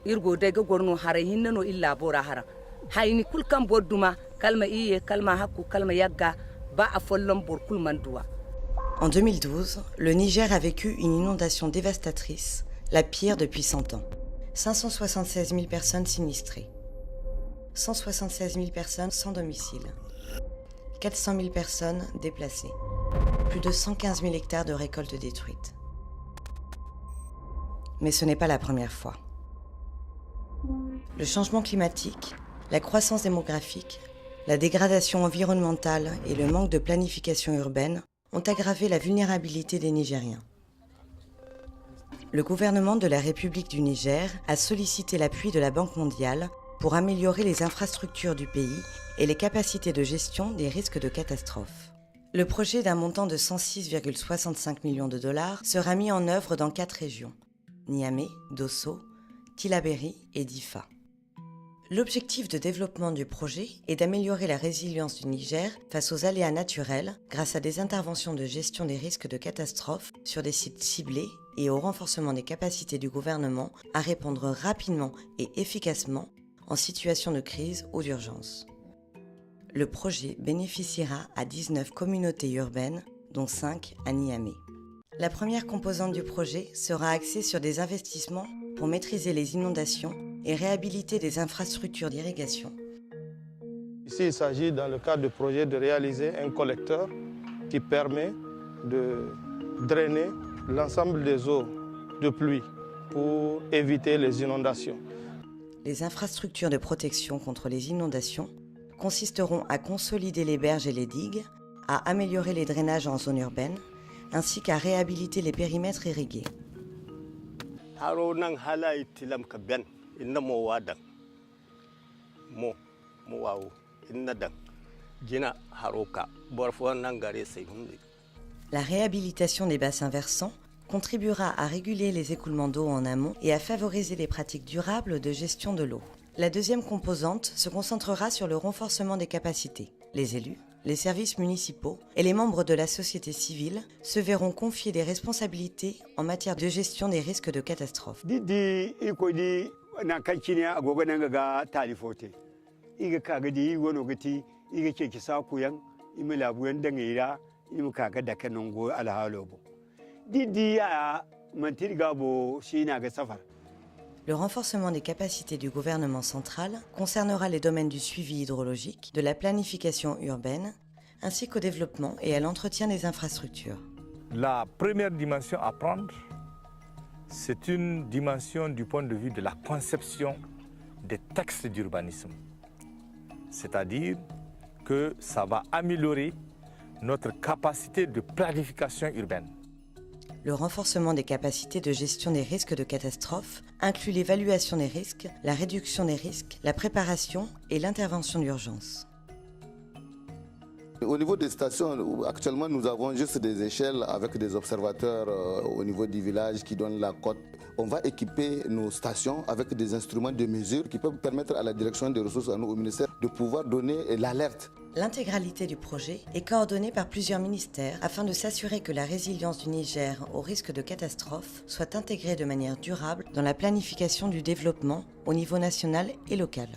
irgo daga gorno hare hinna no illa bora hara hayni kulkan bodduma kalma iye kalma hakku kalma yagga ba a follon bor kulman duwa. En 2012, le Niger a vécu une inondation dévastatrice, la pire depuis 100 ans. 576 000 personnes sinistrées, 176 000 personnes sans domicile, 400 000 personnes déplacées, plus de 115 000 hectares de récoltes détruites. Mais ce n'est pas la première fois. Le changement climatique, la croissance démographique, la dégradation environnementale et le manque de planification urbaine ont aggravé la vulnérabilité des Nigériens. Le gouvernement de la République du Niger a sollicité l'appui de la Banque mondiale pour améliorer les infrastructures du pays et les capacités de gestion des risques de catastrophe. Le projet d'un montant de 106,65 millions de dollars sera mis en œuvre dans 4 régions, Niamey, Dosso, Tillabéri et Difa. L'objectif de développement du projet est d'améliorer la résilience du Niger face aux aléas naturels grâce à des interventions de gestion des risques de catastrophe sur des sites ciblés et au renforcement des capacités du gouvernement à répondre rapidement et efficacement en situation de crise ou d'urgence. Le projet bénéficiera à 19 communautés urbaines, dont 5 à Niamey. La première composante du projet sera axée sur des investissements pour maîtriser les inondations et réhabiliter des infrastructures d'irrigation. Ici, il s'agit dans le cadre du projet de réaliser un collecteur qui permet de drainer l'ensemble des eaux de pluie pour éviter les inondations. Les infrastructures de protection contre les inondations consisteront à consolider les berges et les digues, à améliorer les drainages en zone urbaine, ainsi qu'à réhabiliter les périmètres irrigués. La réhabilitation des bassins versants contribuera à réguler les écoulements d'eau en amont et à favoriser les pratiques durables de gestion de l'eau. La deuxième composante se concentrera sur le renforcement des capacités. Les élus, les services municipaux et les membres de la société civile se verront confier des responsabilités en matière de gestion des risques de catastrophe. Le renforcement des capacités du gouvernement central concernera les domaines du suivi hydrologique, de la planification urbaine, ainsi qu'au développement et à l'entretien des infrastructures. La première dimension à prendre, c'est une dimension du point de vue de la conception des textes d'urbanisme. C'est-à-dire que ça va améliorer notre capacité de planification urbaine. Le renforcement des capacités de gestion des risques de catastrophe inclut l'évaluation des risques, la réduction des risques, la préparation et l'intervention d'urgence. Au niveau des stations, actuellement nous avons juste des échelles avec des observateurs au niveau du village qui donnent la cote. On va équiper nos stations avec des instruments de mesure qui peuvent permettre à la direction des ressources en eau au ministère de pouvoir donner l'alerte. L'intégralité du projet est coordonnée par plusieurs ministères afin de s'assurer que la résilience du Niger au risque de catastrophe soit intégrée de manière durable dans la planification du développement au niveau national et local.